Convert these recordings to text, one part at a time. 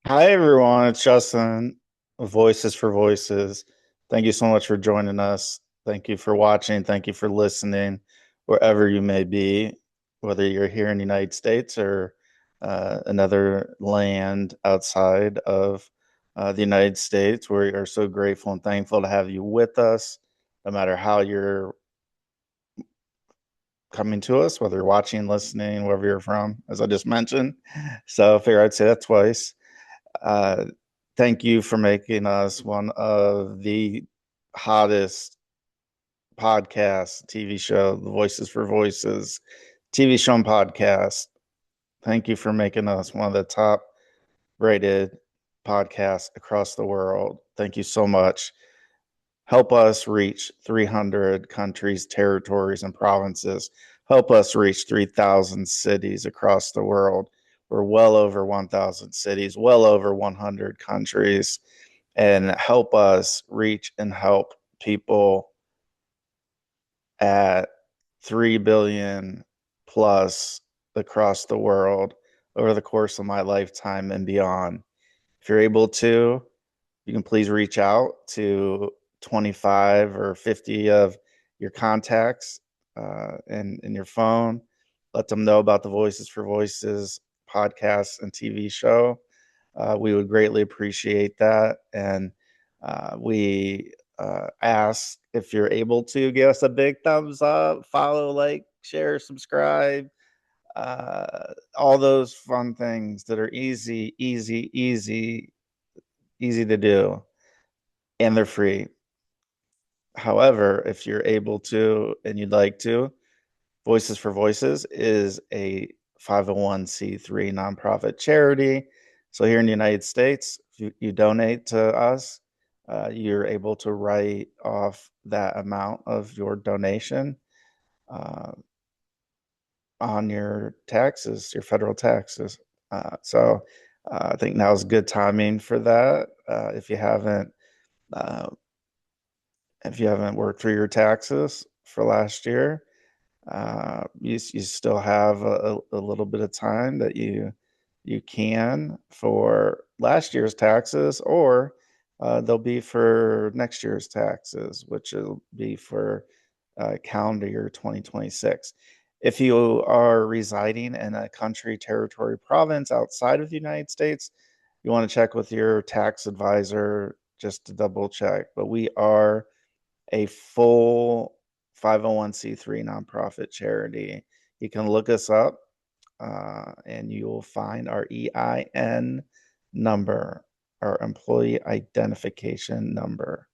Hi everyone, it's Justin, Voices for Voices. Thank you so much for joining us. Thank you for watching. Thank you for listening, wherever you may be, whether you're here in the United States or another land outside of the United States. We are so grateful and thankful to have you with us, no matter how you're coming to us, whether you're watching, listening, wherever you're from, as I just mentioned. So I figure I'd say that twice. Uh, Thank you for making us one of the hottest podcasts, TV show, the Voices for Voices, TV show and podcast. Thank you for making us one of the top rated podcasts across the world. Thank you so much. Help us reach 300 countries, territories, and provinces. Help us reach 3,000 cities across the world. We're well over 1,000 cities, well over 100 countries, and help us reach and help people at 3 billion plus across the world over the course of my lifetime and beyond. If you're able to, you can please reach out to 25 or 50 of your contacts in your phone. Let them know about the Voices for Voices podcast and TV show. We would greatly appreciate that. And we ask if you're able to give us a big thumbs up, follow, like, share, subscribe, all those fun things that are easy to do, and they're free. However, if you're able to and you'd like to, Voices for Voices is a 501c3 nonprofit charity. So here in the United States, if you donate to us, you're able to write off that amount of your donation uh, on your taxes, your federal taxes. I think now is good timing for that. Uh, if you haven't worked through your taxes for last year, you still have a little bit of time that you can for last year's taxes, or they'll be for next year's taxes, which will be for calendar year 2026. If you are residing in a country, territory, province outside of the United States, you want to check with your tax advisor just to double check. But we are a full 501c3 nonprofit charity. You can look us up and you will find our EIN number, our employee identification number.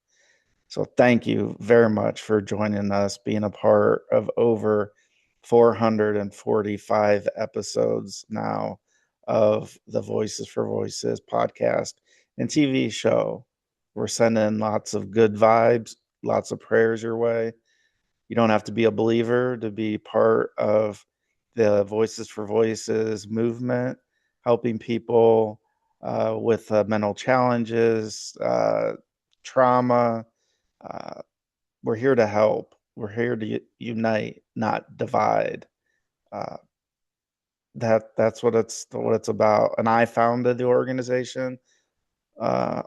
So thank you very much for joining us, being a part of over 445 episodes now of the Voices for Voices podcast and TV show. We're sending lots of good vibes, lots of prayers your way. You don't have to be a believer to be part of the Voices for Voices movement, helping people with mental challenges, trauma. Uh, we're here to help. We're here to unite, not divide. Uh, that's what it's about. And I founded the organization uh,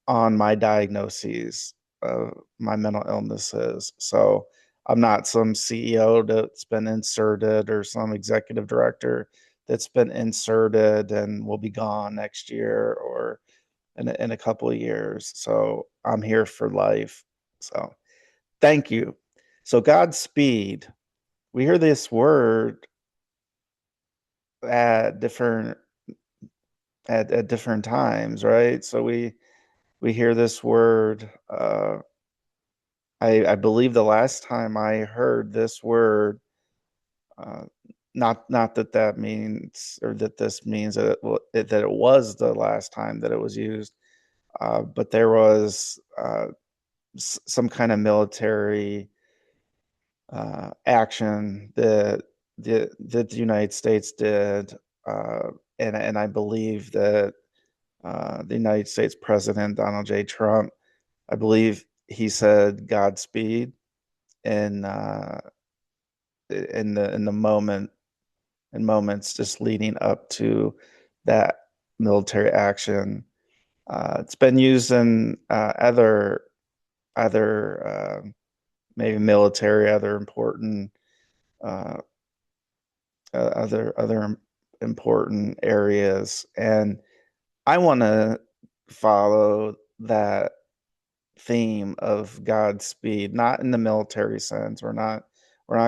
on my diagnoses of my mental illnesses. So I'm not some CEO that's been inserted or some executive director that's been inserted and will be gone next year or in a couple of years. So I'm here for life. So thank you. So Godspeed. We hear this word at different at different times, right? So we hear this word. I believe the last time I heard this word, uh, not that that means or that this means that that it was the last time that it was used, but there was some kind of military action that the United States did, and I believe that the United States President Donald J. Trump, I believe he said Godspeed in in the moments just leading up to that military action. It's been used in other maybe military, other important uh, other important areas, and I want to follow that theme of Godspeed, not in the military sense. We're not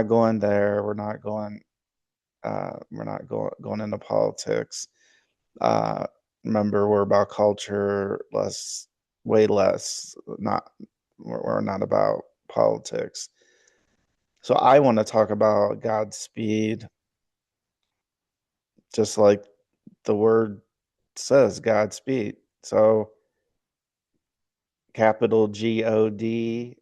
going there. We're not going into politics. Uh, Remember, we're about culture, way less. We're not about politics. So I want to talk about Godspeed, just like the word says, Godspeed. So capital Godspeed,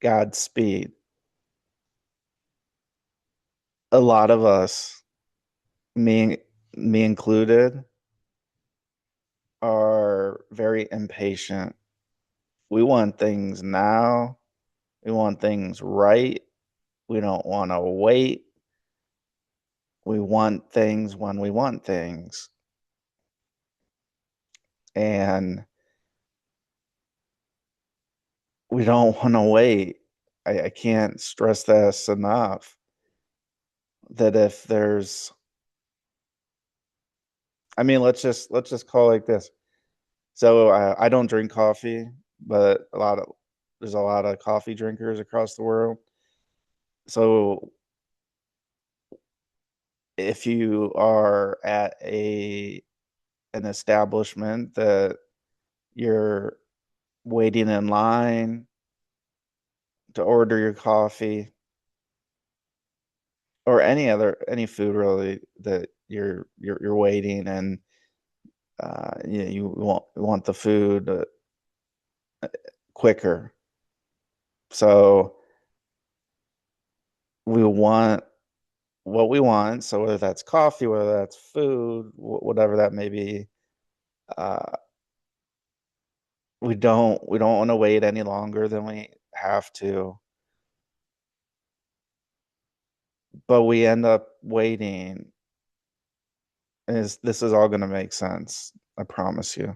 Godspeed. A lot of us, me me included, are very impatient. We want things now. We want things right. We don't want to wait. We want things when we want things. And we don't want to wait. I can't stress this enough that if there's, I mean, let's just call it like this. So I don't drink coffee, but there's a lot of coffee drinkers across the world. So if you are at a an establishment that you're waiting in line to order your coffee, or any food really, that you're waiting, and you want the food quicker. So we want what we want. So whether that's coffee, whether that's food, whatever that may be, uh, we don't want to wait any longer than we have to. But we end up waiting. This is all going to make sense, I promise you.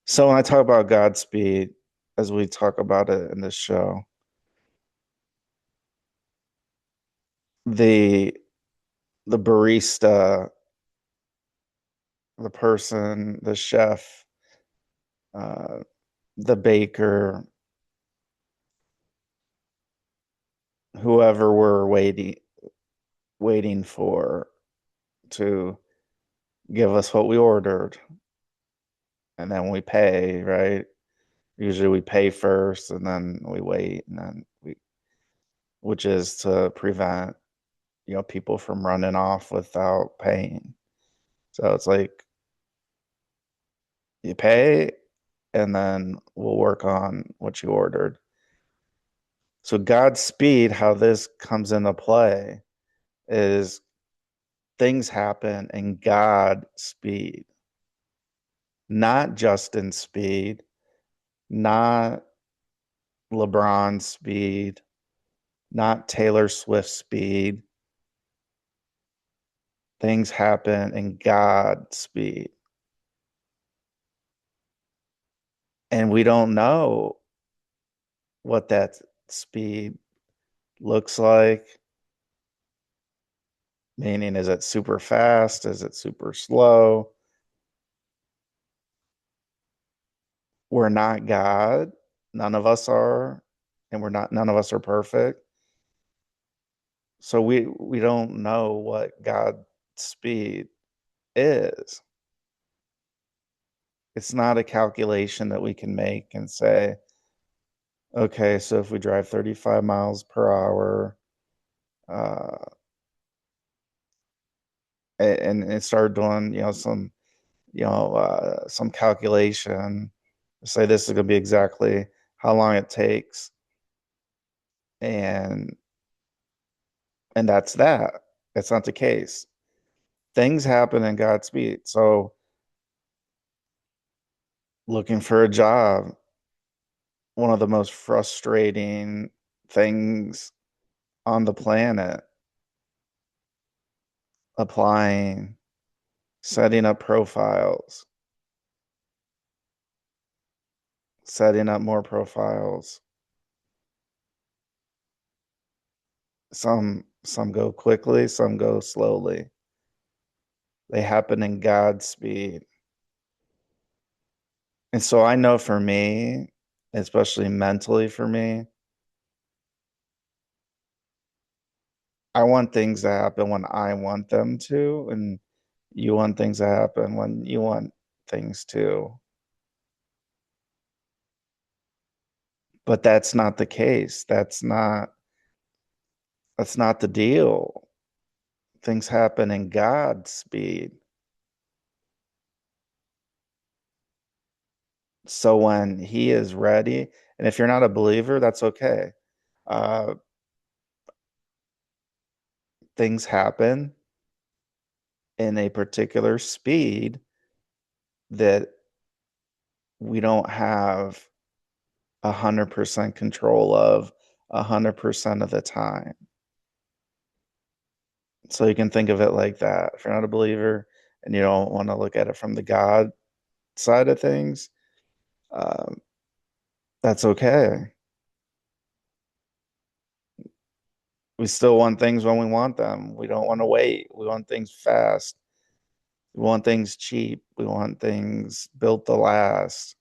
So when I talk about Godspeed, as we talk about it in this show, the the barista, the person, the chef, uh, the baker, whoever we're waiting for to give us what we ordered, and then we pay, right? Usually we pay first and then we wait, and then which is to prevent, people from running off without paying. So it's like you pay and then we'll work on what you ordered. So Godspeed, how this comes into play is things happen in God speed, not Justin speed, not LeBron speed, not Taylor Swift speed. Things happen in God speed. And we don't know what that speed looks like. Meaning, is it super fast? Is it super slow? We're not God. None of us are. And none of us are perfect. So we don't know what God's speed is. It's not a calculation that we can make and say, okay, so if we drive 35 miles per hour, uh, and start doing, some calculation, say this is going to be exactly how long it takes, and that's that. That's not the case. Things happen in Godspeed. So looking for a job, one of the most frustrating things on the planet. applying, setting up profiles, setting up more profiles. Some go quickly, some go slowly. They happen in Godspeed. And so I know for me, especially mentally for me, I want things to happen when I want them to, and you want things to happen when you want things to. But that's not the case. That's not the deal. Things happen in God's speed. So when he is ready, and if you're not a believer, that's okay. Uh, things happen in a particular speed that we don't have 100% control of 100% of the time. So you can think of it like that. If you're not a believer and you don't want to look at it from the God side of things, um, that's okay. We still want things when we want them. We don't want to wait. We want things fast. We want things cheap. We want things built to last.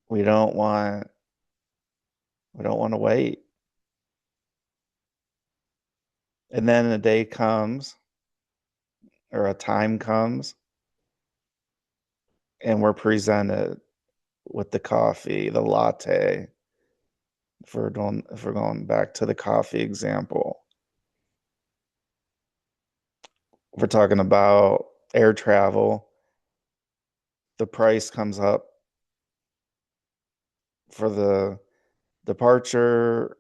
We don't want we don't want to wait. And then a day comes or a time comes and we're presented with the coffee, the latte. If we're going back to the coffee example, if we're talking about air travel, the price comes up for the departure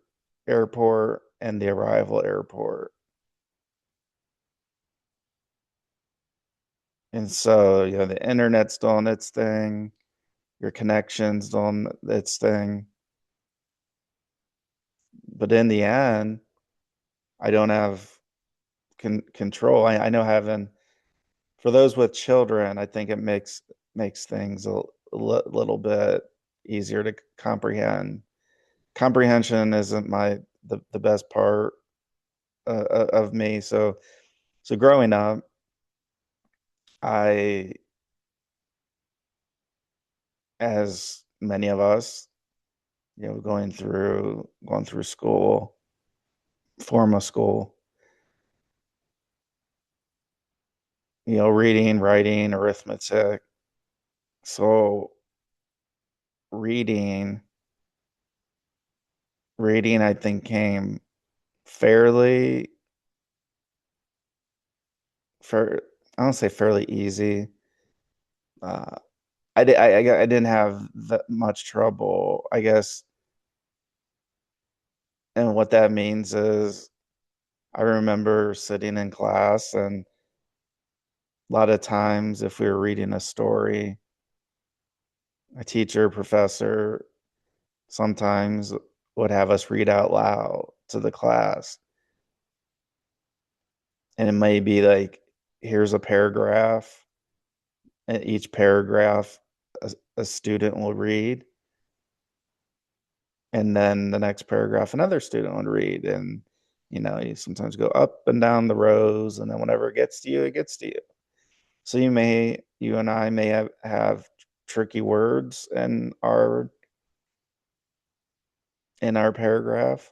airport and the arrival airport. And so, the internet's doing its thing, your connection's doing its thing. But in the end, I don't have control. I know having, for those with children, I think it makes things a little bit easier to comprehend. Comprehension isn't the best part of me. So growing up, I, as many of us, going through school, formal school, reading, writing, arithmetic. So reading, reading, I think came fairly, fair. I don't say fairly easy. Uh, I didn't have that much trouble, I guess. And what that means is I remember sitting in class, and a lot of times if we were reading a story, a teacher, professor sometimes would have us read out loud to the class. And it may be like, here's a paragraph, and each paragraph a student will read. And then the next paragraph, another student would read. And, you sometimes go up and down the rows. And then whenever it gets to you, it gets to you. So you and I may have tricky words in our paragraph,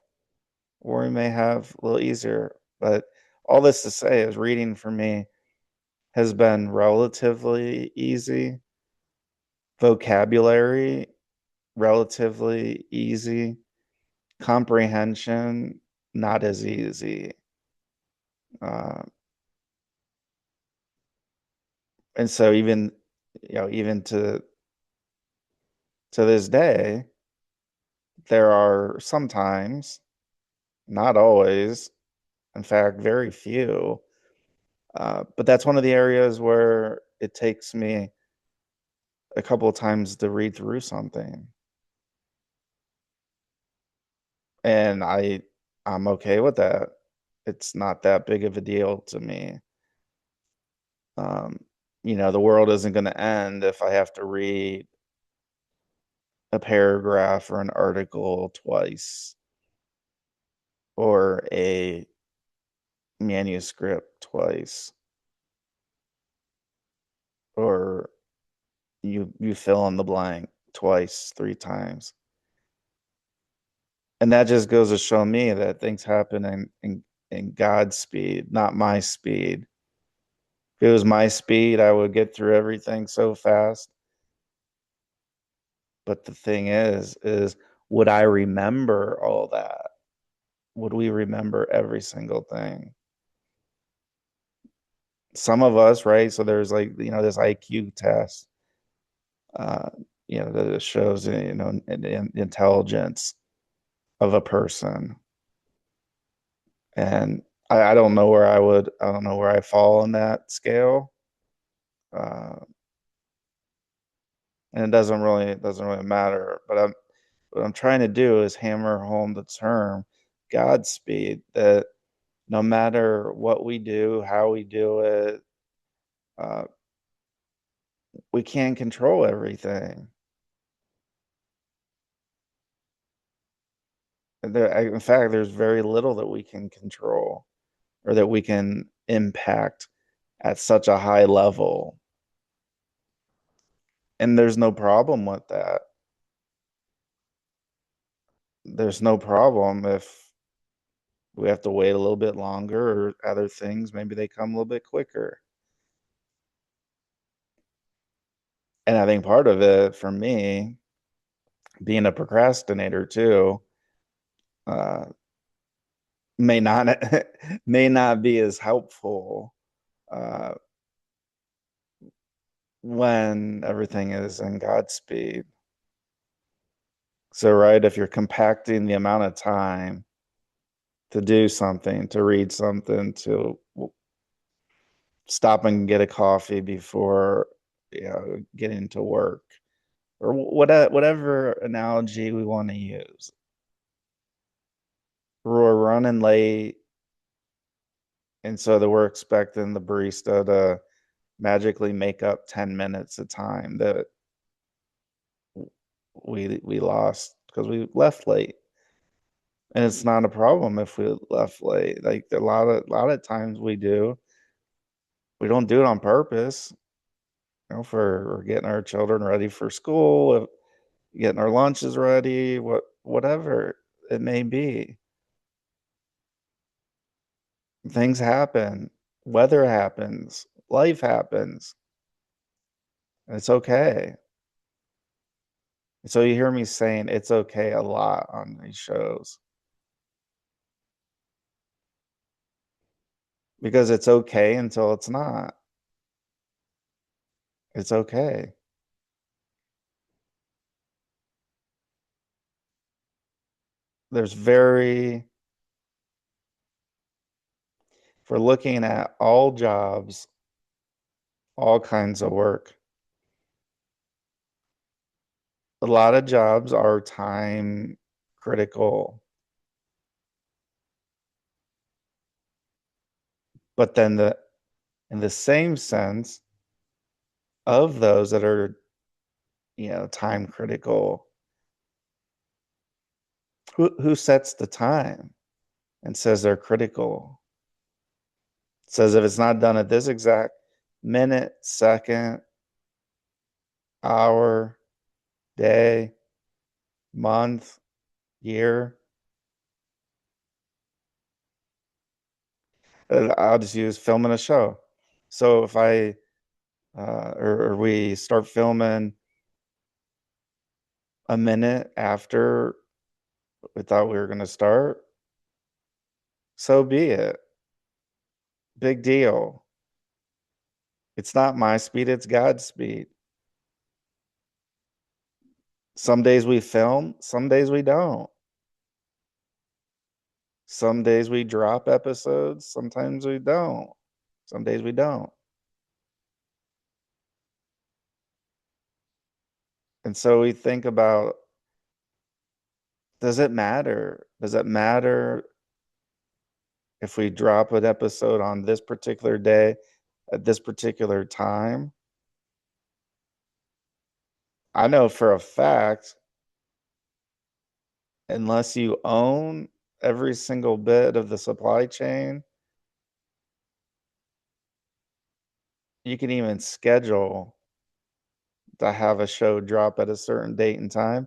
or we may have a little easier. But all this to say is reading for me has been relatively easy. Vocabulary, relatively easy. Comprehension, not as easy. Uh, and so even to this day, there are sometimes, not always, in fact, very few. But that's one of the areas where it takes me a couple of times to read through something, and I'm okay with that. It's not that big of a deal to me. Um, the world isn't going to end if I have to read a paragraph or an article twice or a manuscript twice or you fill in the blank twice, three times. And that just goes to show me that things happen in God's speed, not my speed. If it was my speed, I would get through everything so fast. But the thing is would I remember all that? Would we remember every single thing? Some of us, right? So there's like, this IQ test, uh, that shows, intelligence of a person. And I don't know where I don't know where I fall on that scale. Uh, and it doesn't really matter. But what I'm trying to do is hammer home the term Godspeed, that no matter what we do, how we do it, uh, we can't control everything. In fact, there's very little that we can control or that we can impact at such a high level. And there's no problem with that. There's no problem if we have to wait a little bit longer or other things, maybe they come a little bit quicker. And I think part of it for me, being a procrastinator too, uh, may not may not be as helpful uh, when everything is in Godspeed. So, right, if you're compacting the amount of time to do something, to read something, to stop and get a coffee before getting to work, or whatever analogy we want to use, we're running late, and so that we're expecting the barista to magically make up 10 minutes of time that we lost because we left late. And it's not a problem if we left late. Like a lot of times we don't do it on purpose, for getting our children ready for school, getting our lunches ready, whatever it may be. Things happen, weather happens, life happens. It's okay. So you hear me saying it's okay a lot on these shows because it's okay until it's not. It's okay. There's very, for looking at all jobs, all kinds of work, a lot of jobs are time critical, but then in the same sense of those that are, time critical, who sets the time and says they're critical? Says if it's not done at this exact minute, second, hour, day, month, year, I'll just use filming a show. So if or we start filming a minute after we thought we were going to start, so be it. Big deal. It's not my speed, it's God's speed. Some days we film, some days we don't. Some days we drop episodes, sometimes we don't. Some days we don't. And so we think about, does it matter? Does it matter if we drop an episode on this particular day at this particular time, I know for a fact, unless you own every single bit of the supply chain, you can even schedule to have a show drop at a certain date and time,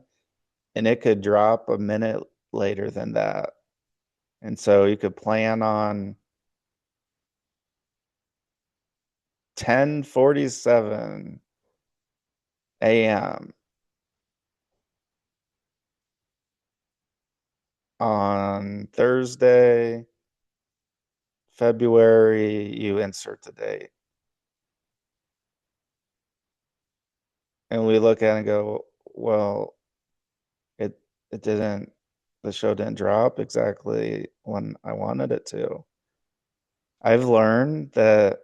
and it could drop a minute later than that. And so you could plan on 10:47 a.m. on Thursday, February, you insert the date. And we look at it and go, well, it it didn't the show didn't drop exactly when I wanted it to. I've learned that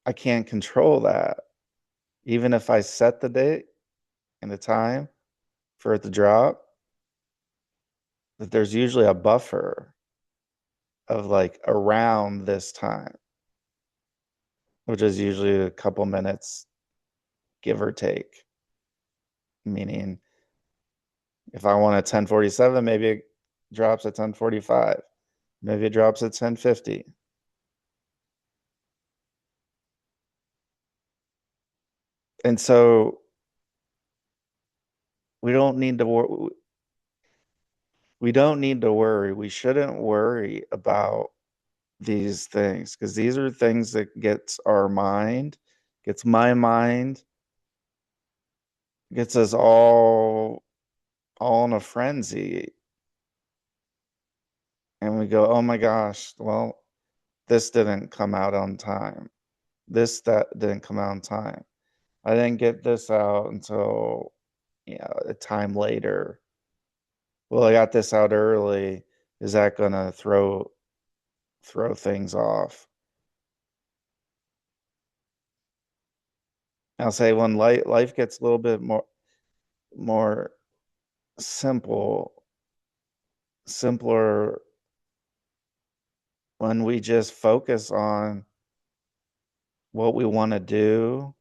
I can't control that. Even if I set the date and the time for it to drop, that there's usually a buffer of like around this time, which is usually a couple minutes, give or take. Meaning, if I want a 10:47, maybe it drops at 10:45. Maybe it drops at 10:50. And so we don't need to we don't need to worry. We shouldn't worry about these things because these are things that gets our mind, gets my mind, gets us all in a frenzy. And we go, oh my gosh, well, this didn't come out on time. That didn't come out on time. I didn't get this out until a time later. Well, I got this out early. Is that gonna throw things off? I'll say when life gets a little bit more simpler when we just focus on what we want to do,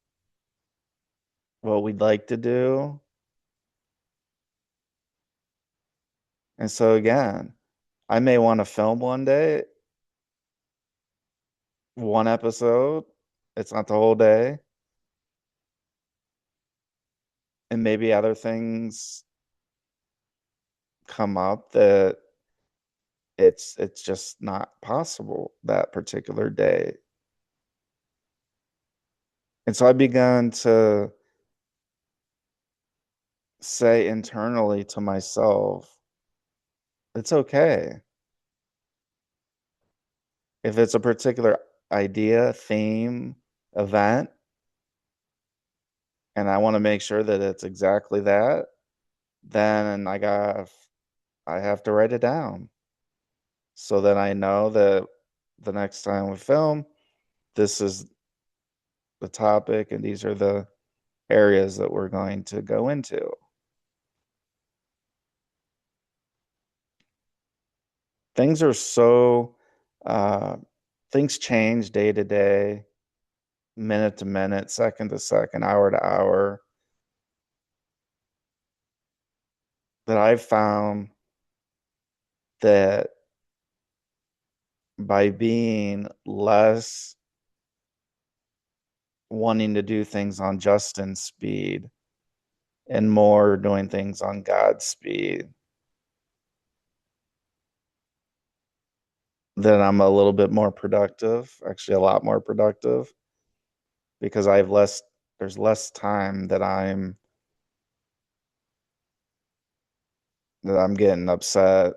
what we'd like to do. And so again, I may want to film one day, one episode. It's not the whole day. And maybe other things come up that it's just not possible that particular day. And so I began to say internally to myself, it's okay. If it's a particular idea, theme, event, and I want to make sure that it's exactly that, then I have to write it down so that I know that the next time we film, this is the topic and these are the areas that we're going to go into. Things are so uh, things change day to day, minute to minute, second to second, hour to hour, that I've found that by being less wanting to do things on Justin's speed and more doing things on God's speed, then I'm a little bit more productive, actually a lot more productive, because there's less time that I'm getting upset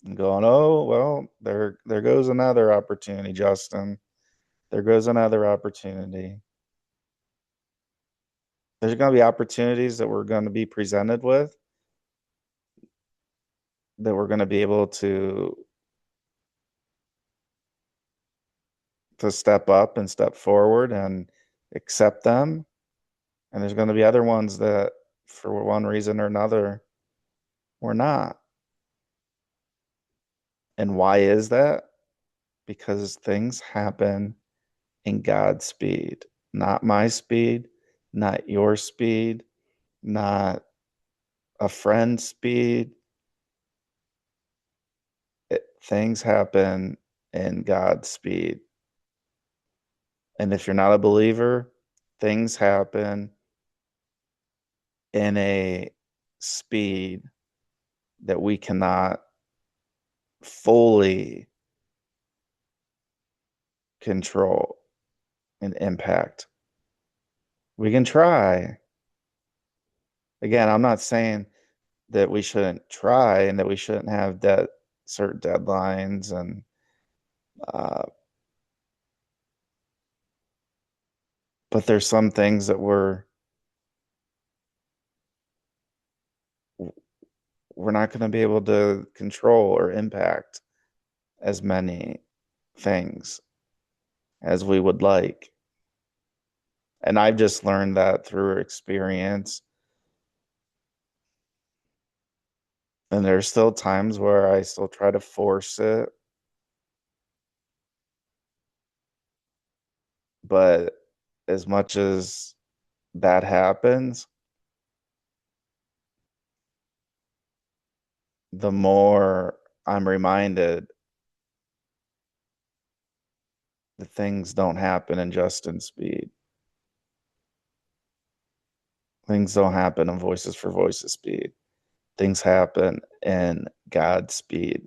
and going, oh, well, there goes another opportunity, Justin. There goes another opportunity. There's going to be opportunities that we're going to be presented with that we're going to be able to step up and step forward and accept them. And there's going to be other ones that, for one reason or another, We're not. And why is that? Because things happen in God's speed, not my speed, not your speed, not a friend's speed. Things happen in God's speed. And if you're not a believer, things happen in a speed that we cannot fully control and impact. We can try. Again, I'm not saying that we shouldn't try and that we shouldn't have certain deadlines and uh, but there's some things that we're not going to be able to control or impact as many things as we would like. And I've just learned that through experience. And there's still times where I still try to force it, but as much as that happens, the more I'm reminded that things don't happen in Justin's speed. Things don't happen in Voices for Voices speed. Things happen in God's speed.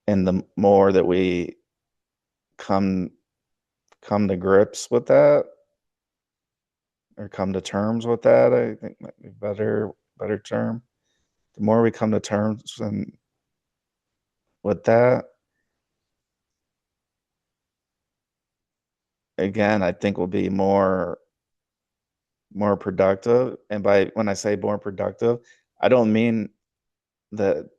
And the more that we come come to grips with that or come to terms with that, I think might be better term. The more we come to terms with that, again, I think we'll be more productive. And by when I say more productive, I don't mean that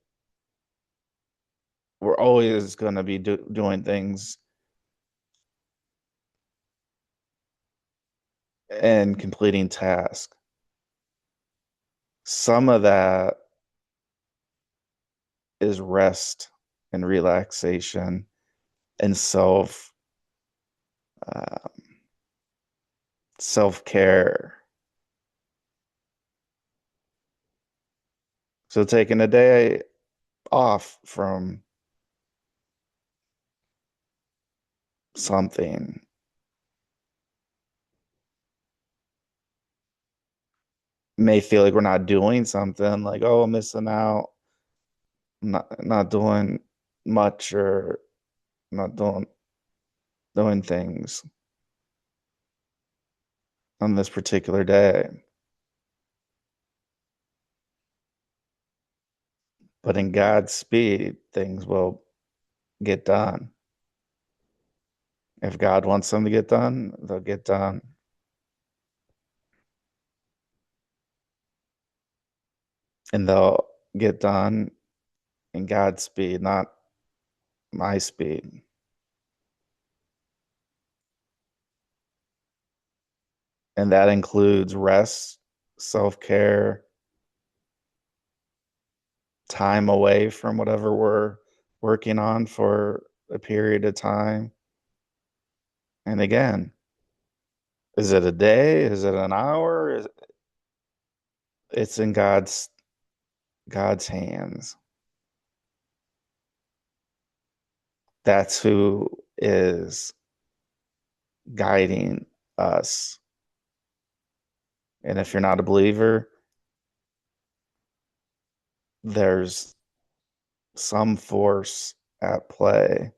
we're always going to be doing things and completing tasks. Some of that is rest and relaxation and uh, self-care. So taking a day off from something may feel like we're not doing something, like, oh, I'm missing out, not doing much or not doing things on this particular day. But in God's speed, things will get done. If God wants them to get done, they'll get done. And they'll get done in God's speed, not my speed. And that includes rest, self-care, time away from whatever we're working on for a period of time. And again, is it a day? Is it an hour? It's in God's hands. That's who is guiding us. And if you're not a believer, there's some force at play,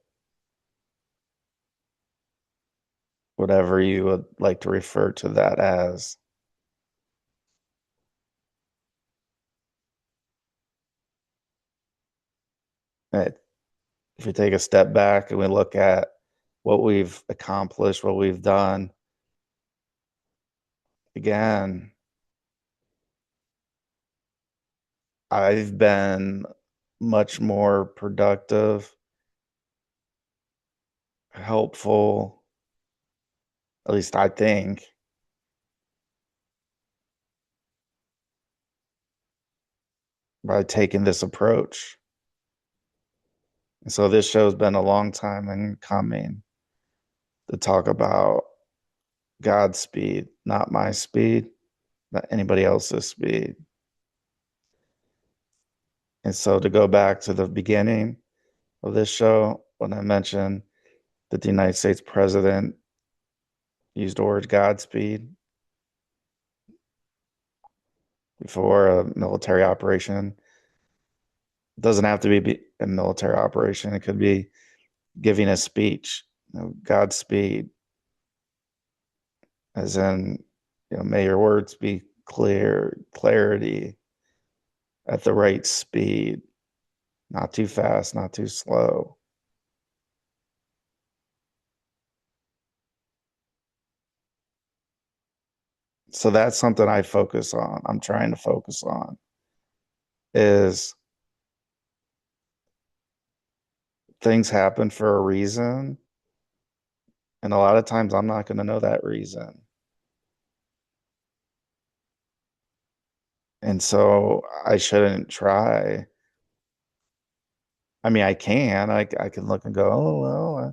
whatever you would like to refer to that as. If we take a step back and we look at what we've accomplished, what we've done, again, I've been much more productive, helpful, at least I think, by taking this approach. And so this show's been a long time in coming to talk about Godspeed, not my speed, not anybody else's speed. And so to go back to the beginning of this show, when I mentioned that the United States president used the word Godspeed before a military operation, it doesn't have to be a military operation. It could be giving a speech, Godspeed, as in, may your words be clear, clarity at the right speed, not too fast, not too slow. So that's something I focus on. I'm trying to focus on is things happen for a reason. And a lot of times I'm not going to know that reason. And so I shouldn't try. I mean, I can look and go, oh,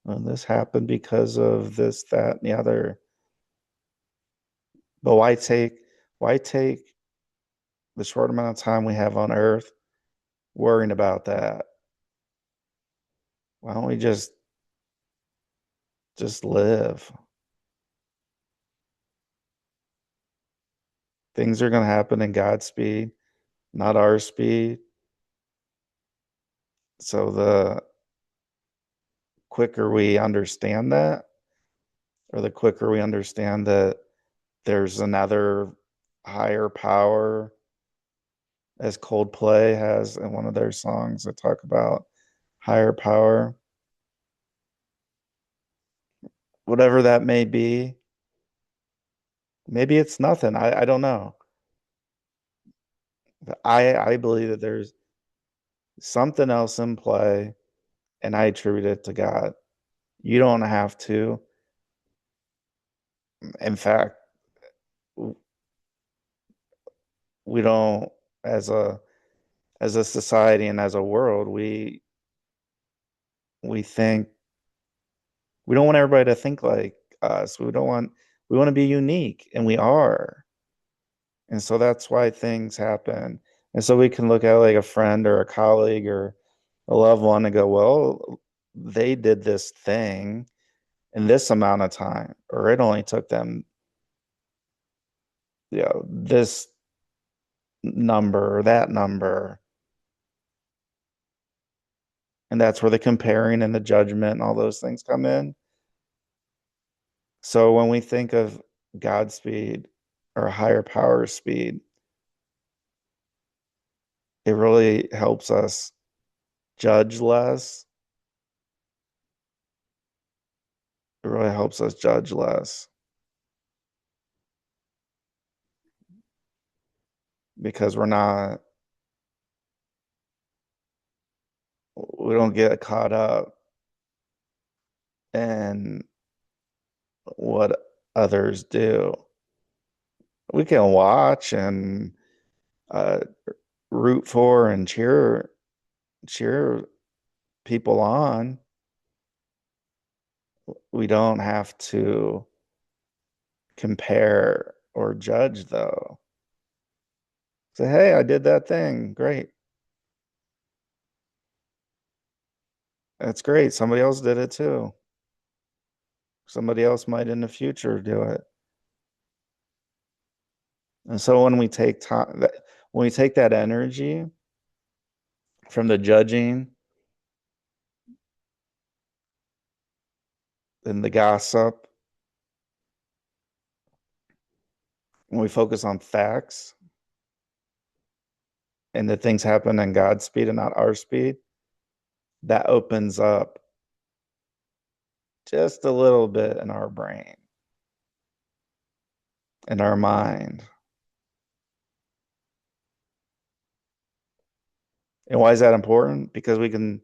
well, this happened because of this, that, and the other. But why take the short amount of time we have on Earth worrying about that? Why don't we just live? Things are going to happen in God's speed, not our speed. So the quicker we understand that, or the quicker we understand that there's another higher power, as Coldplay has in one of their songs that talk about higher power, whatever that may be. Maybe it's nothing. I don't know. But I believe that there's something else in play, and I attribute it to God. You don't have to. In fact, we don't, as a society and as a world, we think we don't want everybody to think like us. We want to be unique, and we are. And so that's why things happen. And so we can look at like a friend or a colleague or a loved one and go, well, they did this thing in this amount of time, or it only took them, this number or that number. And that's where the comparing and the judgment and all those things come in. So when we think of Godspeed or higher power speed, it really helps us judge less. It really helps us judge less because we don't get caught up in what others do. We can watch and uh, root for and cheer people on. We don't have to compare or judge, though. Say, hey, I did that thing. Great. That's great. Somebody else did it too. Somebody else might in the future do it. And so when we take time, when we take that energy from the judging and the gossip, when we focus on facts and that things happen in God's speed and not our speed, that opens up just a little bit in our brain, in our mind. And why is that important? Because we can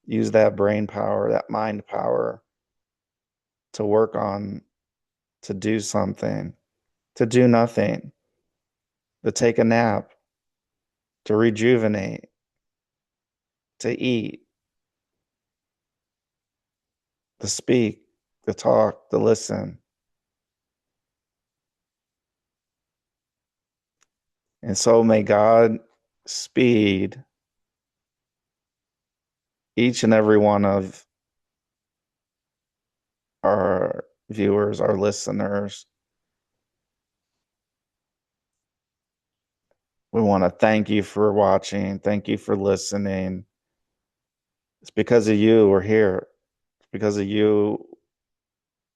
use that brain power, that mind power to work on, to do something, to do nothing, to take a nap, to rejuvenate, to eat, to speak, to talk, to listen. And so may God speed each and every one of our viewers, our listeners. We want to thank you for watching. Thank you for listening. It's because of you we're here. It's because of you,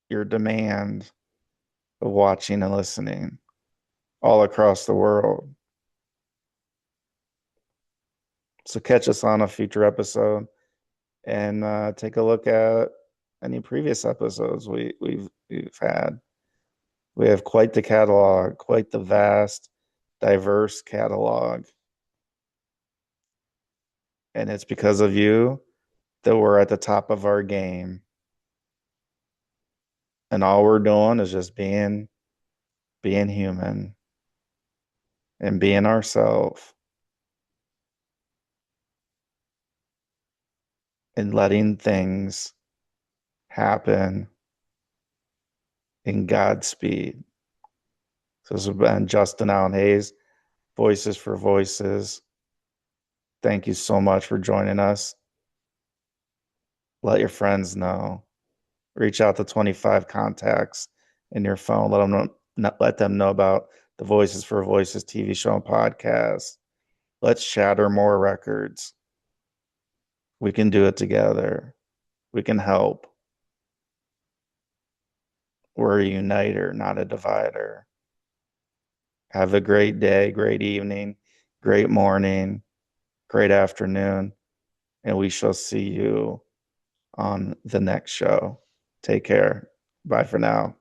your demand of watching and listening all across the world. So catch us on a future episode and take a look at any previous episodes we've had. We have quite the catalog, quite the vast, diverse catalog. And it's because of you that we're at the top of our game. And all we're doing is just being human and being ourselves and letting things happen in Godspeed. So this has been Justin Allen Hayes, Voices for Voices. Thank you so much for joining us. Let your friends know. Reach out to 25 contacts in your phone. Let them know about the Voices for Voices TV show and podcast. Let's shatter more records. We can do it together. We can help. We're a uniter, not a divider. Have a great day, great evening, great morning, great afternoon, and we shall see you on the next show. Take care. Bye for now.